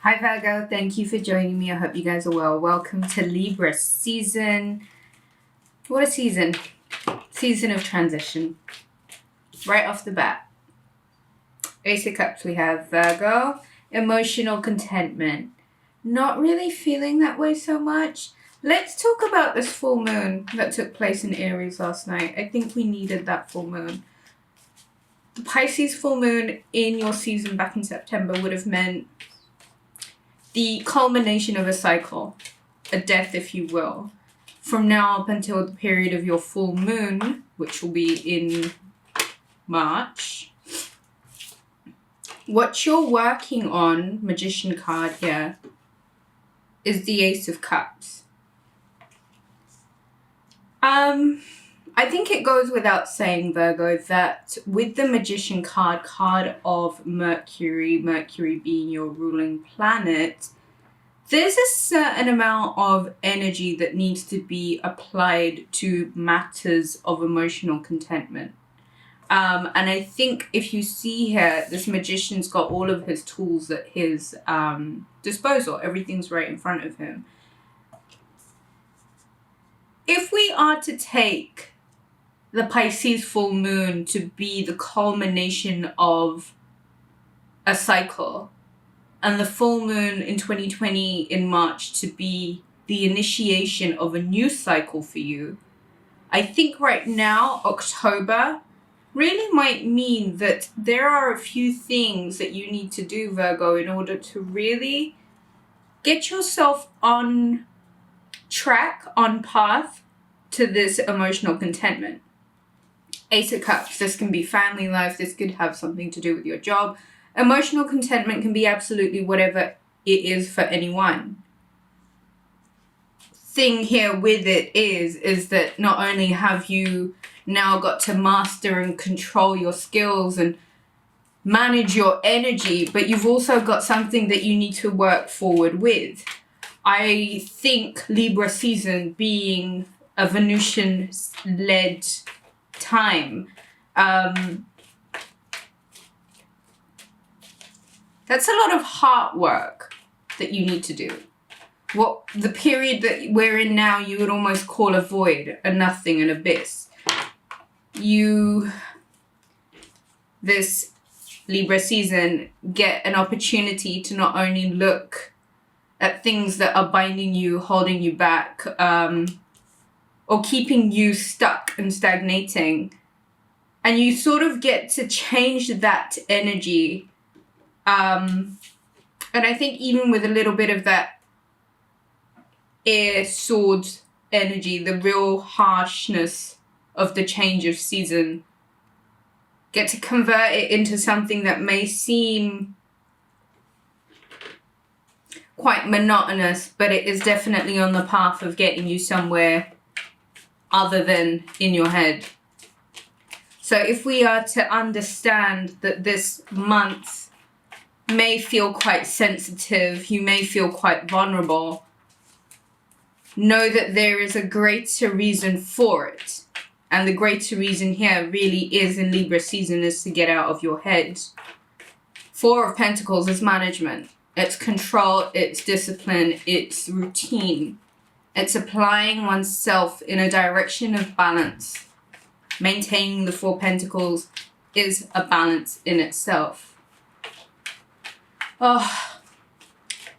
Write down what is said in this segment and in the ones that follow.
Hi Virgo, thank you for joining me. I hope you guys are well. Welcome to Libra season. What a season. Season of transition. Right off the bat. Ace of Cups we have Virgo. Emotional contentment. Not really feeling that way so much. Let's talk about this full moon that took place in Aries last night. I think we needed that full moon. The Pisces full moon in your season back in September would have meant the culmination of a cycle, a death if you will, from now up until the period of your full moon, which will be in March. What you're working on, Magician card here, is the Ace of Cups. I think it goes without saying, Virgo, that with the Magician card of Mercury being your ruling planet, there's a certain amount of energy that needs to be applied to matters of emotional contentment. And I think if you see here, this Magician's got all of his tools at his disposal. Everything's right in front of him. If we are to take the Pisces full moon to be the culmination of a cycle, and the full moon in 2020 in March to be the initiation of a new cycle for you, I think right now, October, really might mean that there are a few things that you need to do, Virgo, in order to really get yourself on track, on path to this emotional contentment. Ace of Cups, this can be family life, this could have something to do with your job. Emotional contentment can be absolutely whatever it is for anyone. Thing here with it is that not only have you now got to master and control your skills and manage your energy, but you've also got something that you need to work forward with. think Libra season being a Venusian-led time, that's a lot of heart work that you need to do. What the period that we're in now, you would almost call a void, a nothing, an abyss. This Libra season, get an opportunity to not only look at things that are binding you, holding you back, or keeping you stuck and stagnating, and you sort of get to change that energy. And I think even with a little bit of that air sword energy, the real harshness of the change of season, get to convert it into something that may seem quite monotonous, but it is definitely on the path of getting you somewhere other than in your head. So if we are to understand that this month may feel quite sensitive, you may feel quite vulnerable, know that there is a greater reason for it. And the greater reason here really is in Libra season is to get out of your head. Four of Pentacles is management. It's control, it's discipline, it's routine. It's applying oneself in a direction of balance. Maintaining the Four Pentacles is a balance in itself. Oh,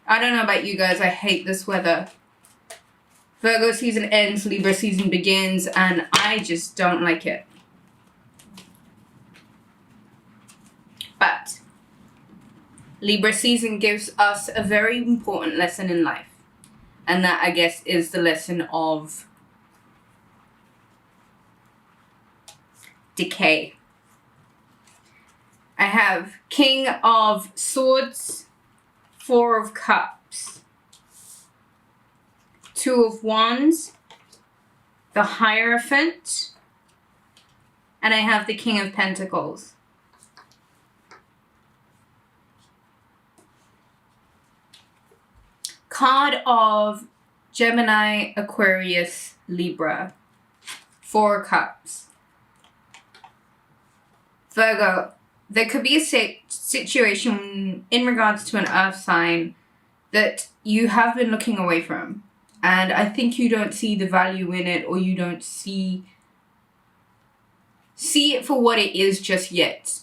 I don't know about you guys, I hate this weather. Virgo season ends, Libra season begins, and I just don't like it. But Libra season gives us a very important lesson in life. And that, I guess, is the lesson of decay. I have King of Swords, Four of Cups, Two of Wands, the Hierophant, and I have the King of Pentacles. Card of Gemini, Aquarius, Libra. Four of Cups. Virgo, there could be a situation in regards to an earth sign that you have been looking away from. And I think you don't see the value in it, or you don't see it for what it is just yet.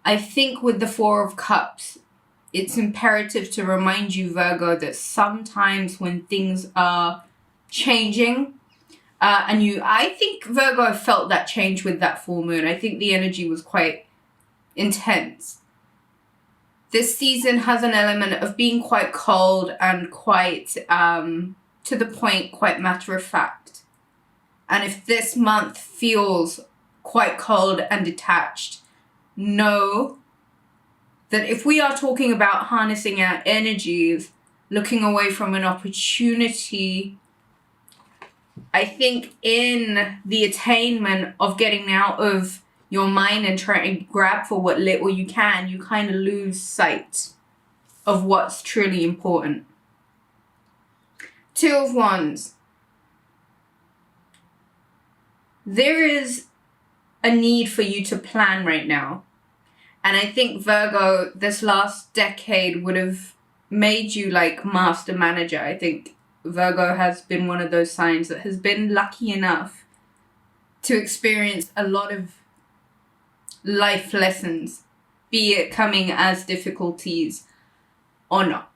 I think with the Four of Cups, it's imperative to remind you, Virgo, that sometimes when things are changing, I think Virgo felt that change with that full moon. I think the energy was quite intense. This season has an element of being quite cold and quite, to the point, quite matter of fact. And if this month feels quite cold and detached, know that if we are talking about harnessing our energies, looking away from an opportunity, I think in the attainment of getting out of your mind and trying to grab for what little you can, you kind of lose sight of what's truly important. Two of Wands. There is a need for you to plan right now. And I think Virgo, this last decade would have made you like master manager. I think Virgo has been one of those signs that has been lucky enough to experience a lot of life lessons, be it coming as difficulties or not.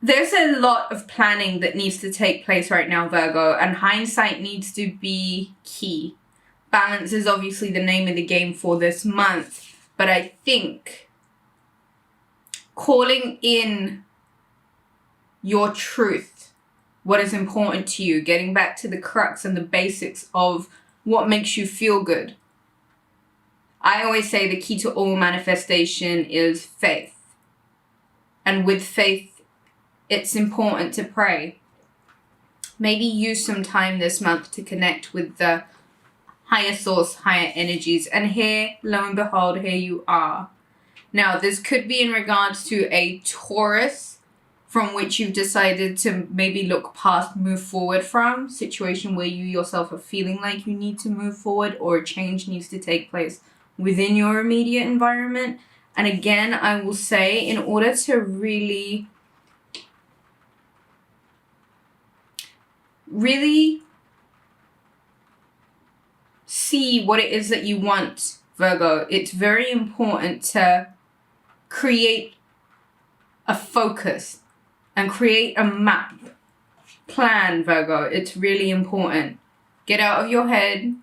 There's a lot of planning that needs to take place right now, Virgo, and hindsight needs to be key. Balance is obviously the name of the game for this month, but I think calling in your truth, what is important to you, getting back to the crux and the basics of what makes you feel good. I always say the key to all manifestation is faith. And with faith, it's important to pray. Maybe use some time this month to connect with the higher source, higher energies. And here, lo and behold, here you are. Now, this could be in regards to a Taurus from which you've decided to maybe look past, move forward from, situation where you yourself are feeling like you need to move forward or a change needs to take place within your immediate environment. And again, I will say, in order to really see what it is that you want, Virgo, it's very important to create a focus and create a map. Plan, Virgo. It's really important. Get out of your head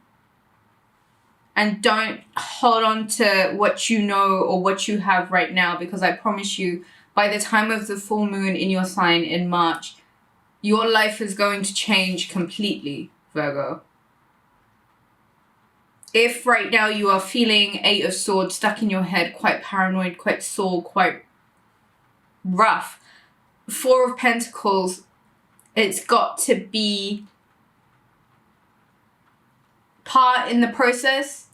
and don't hold on to what you know or what you have right now, because I promise you, by the time of the full moon in your sign in March, your life is going to change completely, Virgo. If right now you are feeling Eight of Swords stuck in your head, quite paranoid, quite sore, quite rough, Four of Pentacles, it's got to be part in the process.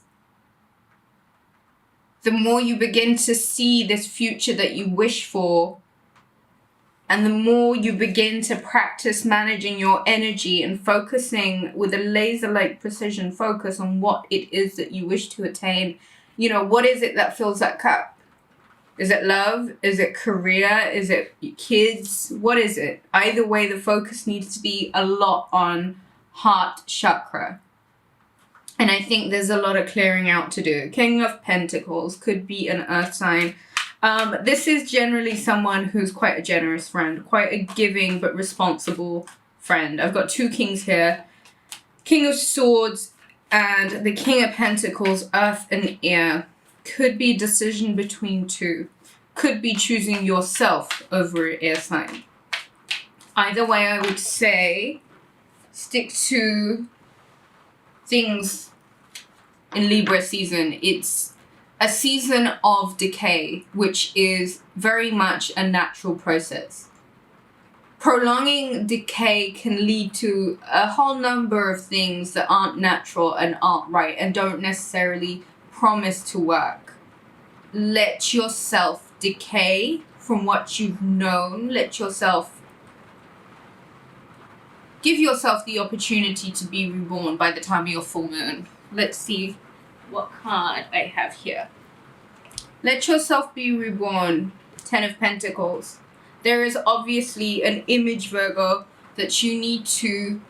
The more you begin to see this future that you wish for, and the more you begin to practice managing your energy and focusing with a laser-like precision focus on what it is that you wish to attain, you know, what is it that fills that cup? Is it love? Is it career? Is it kids? What is it? Either way, the focus needs to be a lot on heart chakra. And I think there's a lot of clearing out to do. King of Pentacles could be an earth sign. This is generally someone who's quite a generous friend, quite a giving but responsible friend. I've got two kings here. King of Swords and the King of Pentacles, earth and air. Could be decision between two. Could be choosing yourself over an air sign. Either way, I would say stick to things in Libra season. It's a season of decay, which is very much a natural process. Prolonging decay can lead to a whole number of things that aren't natural and aren't right and don't necessarily promise to work. Let yourself decay from what you've known. Let yourself give yourself the opportunity to be reborn by the time of your full moon. Let's see what card I have here. Let yourself be reborn. 10 of Pentacles. There is obviously an image, Virgo, that you need to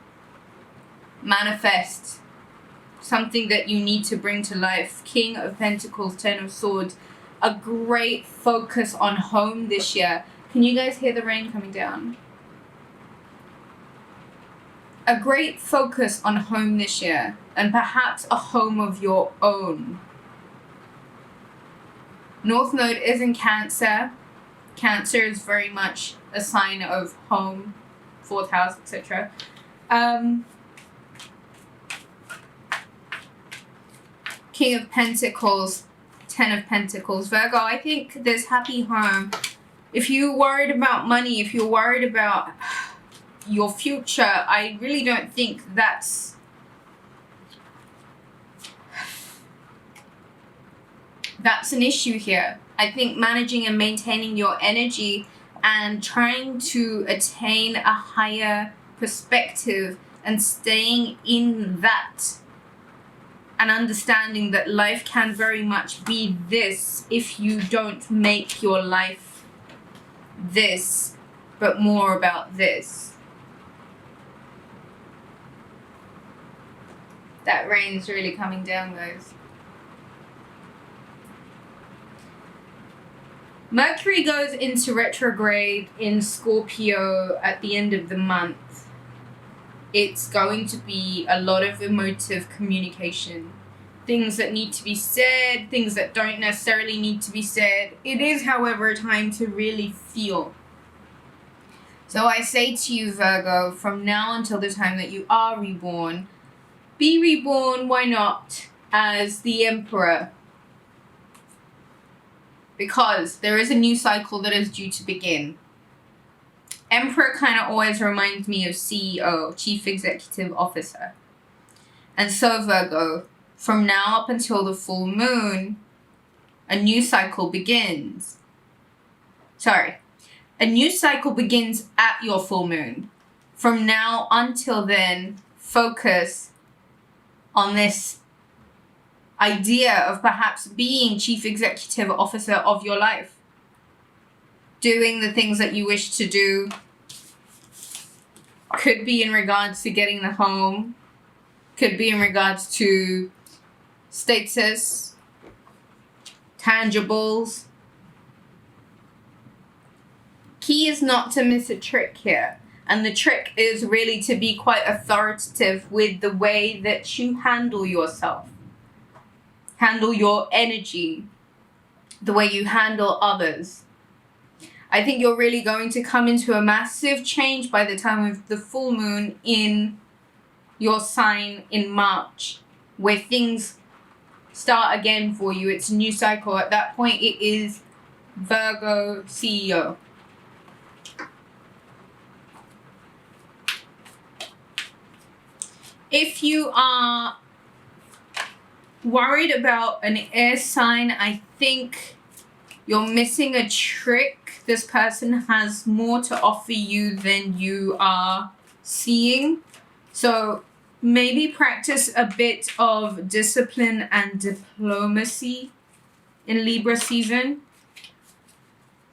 manifest. Something that you need to bring to life. King of Pentacles, 10 of Swords. A great focus on home this year. Can you guys hear the rain coming down? A great focus on home this year. And perhaps a home of your own. North Node is in Cancer. Cancer is very much a sign of home, 4th house, etc. King of Pentacles, 10 of Pentacles. Virgo, I think there's happy home. If you're worried about money, if you're worried about your future, I really don't think that's an issue here. I think managing and maintaining your energy and trying to attain a higher perspective and staying in that and understanding that life can very much be this if you don't make your life this, but more about this. That rain's really coming down, guys. Mercury goes into retrograde in Scorpio at the end of the month. It's going to be a lot of emotive communication. Things that need to be said, things that don't necessarily need to be said. It is, however, a time to really feel. So I say to you, Virgo, from now until the time that you are reborn, be reborn, why not, as the Emperor? Because there is a new cycle that is due to begin. Emperor kind of always reminds me of CEO, Chief Executive Officer. And so, Virgo, from now up until the full moon, a new cycle begins. A new cycle begins at your full moon. From now until then, focus on this idea of perhaps being Chief Executive Officer of your life. Doing the things that you wish to do. Could be in regards to getting the home. Could be in regards to status, tangibles. Key is not to miss a trick here. And the trick is really to be quite authoritative with the way that you handle yourself. Handle your energy, the way you handle others. I think you're really going to come into a massive change by the time of the full moon in your sign in March, where things start again for you. It's a new cycle. At that point, it is Virgo CEO. If you are worried about an air sign, I think you're missing a trick. This person has more to offer you than you are seeing. So maybe practice a bit of discipline and diplomacy in Libra season.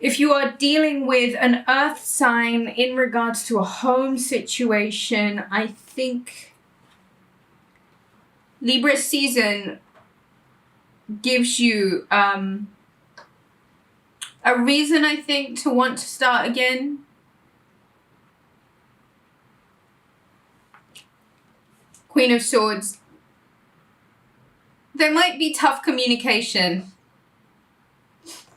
If you are dealing with an earth sign in regards to a home situation, I think Libra season gives you a reason, I think, to want to start again. Queen of Swords. There might be tough communication.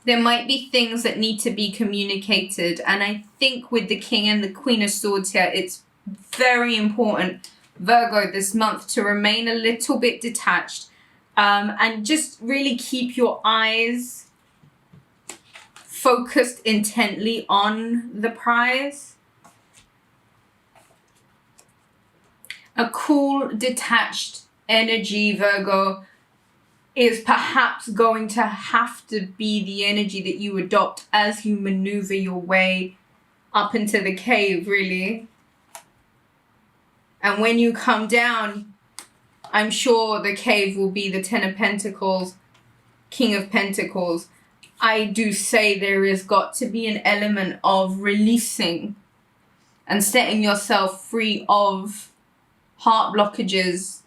There might be things that need to be communicated. And I think with the King and the Queen of Swords here, it's very important, Virgo, this month to remain a little bit detached and just really keep your eyes focused intently on the prize. A cool, detached energy, Virgo, is perhaps going to have to be the energy that you adopt as you maneuver your way up into the cave, really. And when you come down, I'm sure the cave will be the Ten of Pentacles, King of Pentacles. I do say there has got to be an element of releasing and setting yourself free of heart blockages.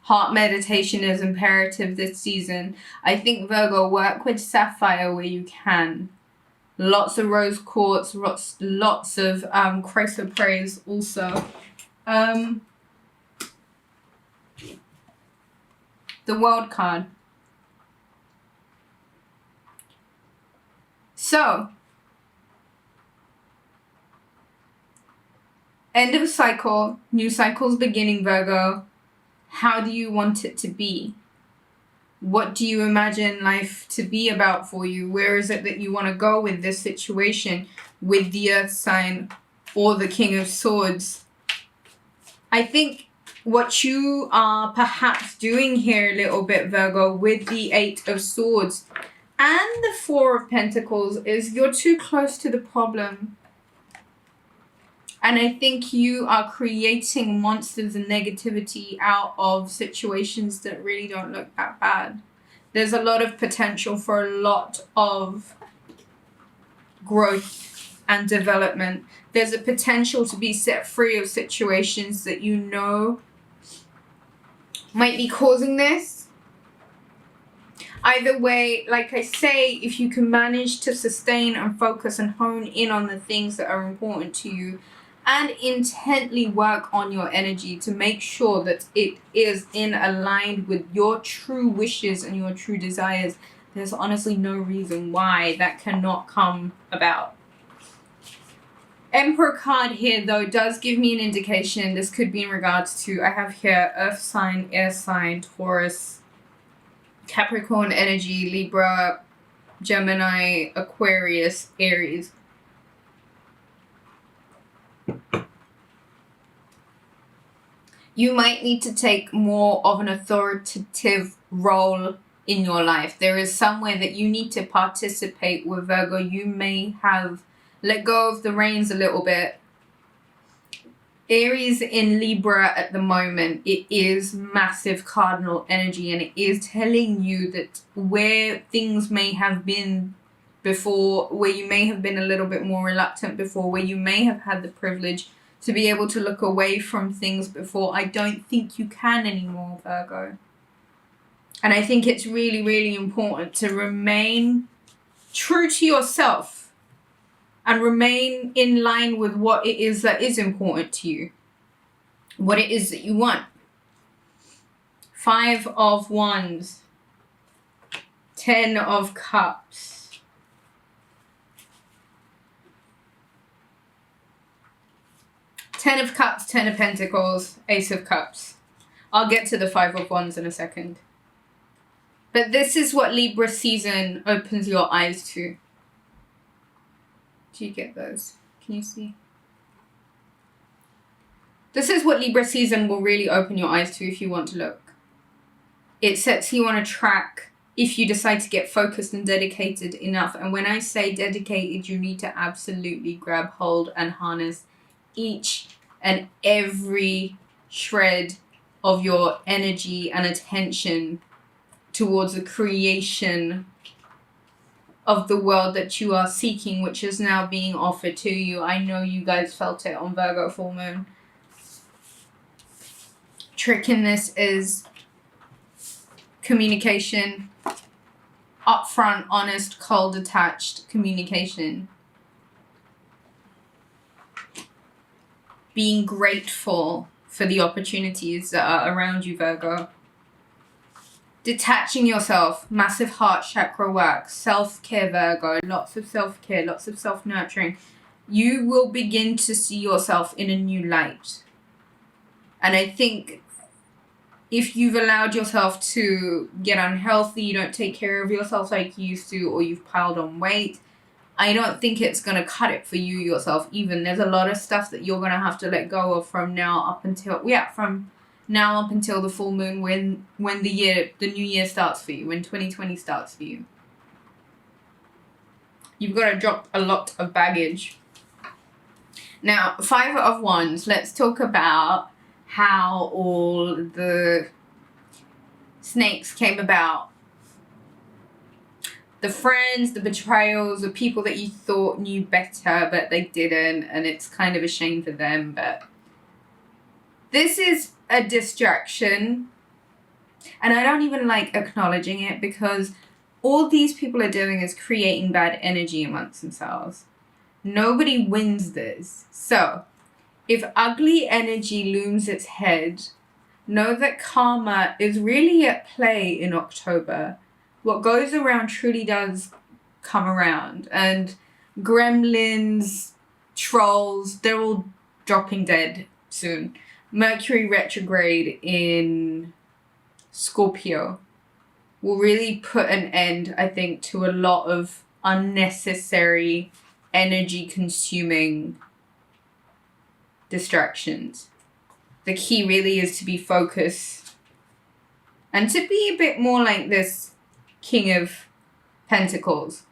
Heart meditation is imperative this season. I think, Virgo, work with sapphire where you can. Lots of rose quartz, lots of chrysoprase also. The World card. So, end of a cycle, new cycle's beginning, Virgo. How do you want it to be? What do you imagine life to be about for you? Where is it that you want to go with this situation, with the Earth sign or the King of Swords? I think what you are perhaps doing here a little bit, Virgo, with the Eight of Swords and the Four of Pentacles is you're too close to the problem. And I think you are creating monsters and negativity out of situations that really don't look that bad. There's a lot of potential for a lot of growth and development. There's a potential to be set free of situations that you know might be causing this. Either way, like I say, if you can manage to sustain and focus and hone in on the things that are important to you and intently work on your energy to make sure that it is aligned with your true wishes and your true desires, there's honestly no reason why that cannot come about. Emperor card here, though, does give me an indication. This could be in regards to, I have here Earth sign, Air sign, Taurus, Capricorn energy, Libra, Gemini, Aquarius, Aries. You might need to take more of an authoritative role in your life. There is somewhere that you need to participate with, Virgo. You may have let go of the reins a little bit. Aries in Libra at the moment, it is massive cardinal energy, and it is telling you that where things may have been before, where you may have been a little bit more reluctant before, where you may have had the privilege to be able to look away from things before, I don't think you can anymore, Virgo. And I think it's really, really important to remain true to yourself and remain in line with what it is that is important to you, what it is that you want. 5 of Wands, 10 of Cups, Ten of Cups, 10 of Pentacles, Ace of Cups. I'll get to the 5 of Wands in a second. But this is what Libra season opens your eyes to. Do you get those? Can you see? This is what Libra season will really open your eyes to if you want to look. It sets you on a track if you decide to get focused and dedicated enough. And when I say dedicated, you need to absolutely grab hold and harness each and every shred of your energy and attention towards the creation of the world that you are seeking, which is now being offered to you. I know you guys felt it on Virgo full moon. Trick in this is communication, upfront, honest, cold, detached communication. Being grateful for the opportunities that are around you, Virgo. Detaching yourself, massive heart chakra work, self-care, Virgo, lots of self-care, lots of self-nurturing. You will begin to see yourself in a new light. And I think if you've allowed yourself to get unhealthy, you don't take care of yourself like you used to, or you've piled on weight, I don't think it's going to cut it for you yourself even. There's a lot of stuff that you're going to have to let go of from now up until, from now up until the full moon, when the new year starts for you, when 2020 starts for you. You've got to drop a lot of baggage. Now, 5 of Wands, let's talk about how all the snakes came about. the friends, the betrayals, the people that you thought knew better, but they didn't, and it's kind of a shame for them. But this is a distraction, and I don't even like acknowledging it, because all these people are doing is creating bad energy amongst themselves. Nobody wins this. So, if ugly energy looms its head, know that karma is really at play in October. What goes around truly does come around. And gremlins, trolls, they're all dropping dead soon. Mercury retrograde in Scorpio will really put an end, I think, to a lot of unnecessary energy-consuming distractions. The key really is to be focused and to be a bit more like this King of Pentacles.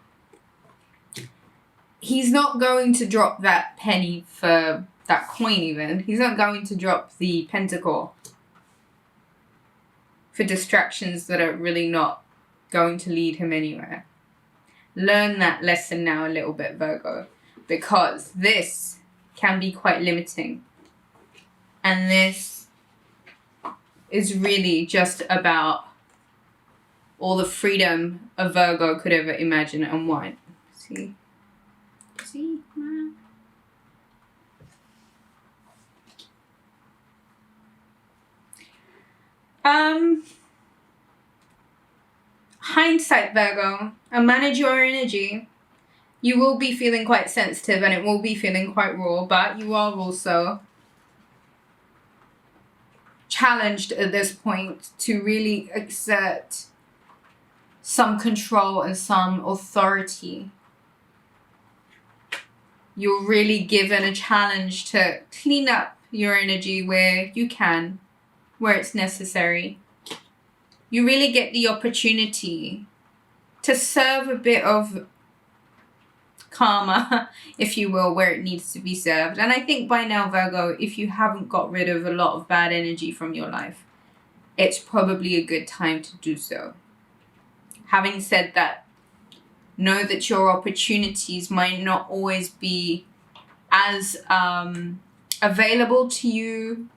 He's not going to drop that penny for that coin even. He's not going to drop the pentacle for distractions that are really not going to lead him anywhere. Learn that lesson now a little bit, Virgo, because this can be quite limiting. And this is really just about all the freedom a Virgo could ever imagine and want. See? Hindsight, Virgo, and manage your energy. You will be feeling quite sensitive and it will be feeling quite raw, but you are also challenged at this point to really exert some control and some authority. You're really given a challenge to clean up your energy where you can, where it's necessary. You really get the opportunity to serve a bit of karma, if you will, where it needs to be served. And I think by now, Virgo, if you haven't got rid of a lot of bad energy from your life, it's probably a good time to do so. Having said that, know that your opportunities might not always be as available to you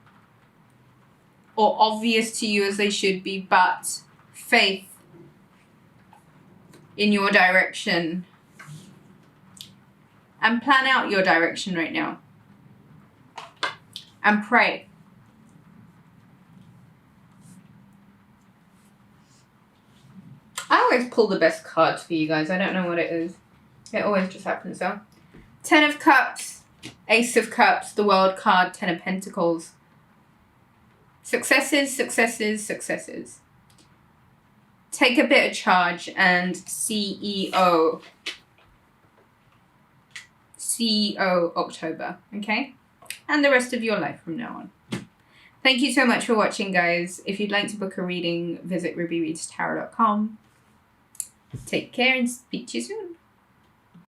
or obvious to you as they should be, but faith in your direction and plan out your direction right now and pray. I always pull the best cards for you guys. I don't know what it is. It always just happens so. 10 of Cups, Ace of Cups, the World card, 10 of Pentacles. Successes, successes, successes. Take a bit of charge and CEO October, okay? And the rest of your life from now on. Thank you so much for watching, guys. If you'd like to book a reading, visit rubyreadstarot.com. Take care and speak to you soon.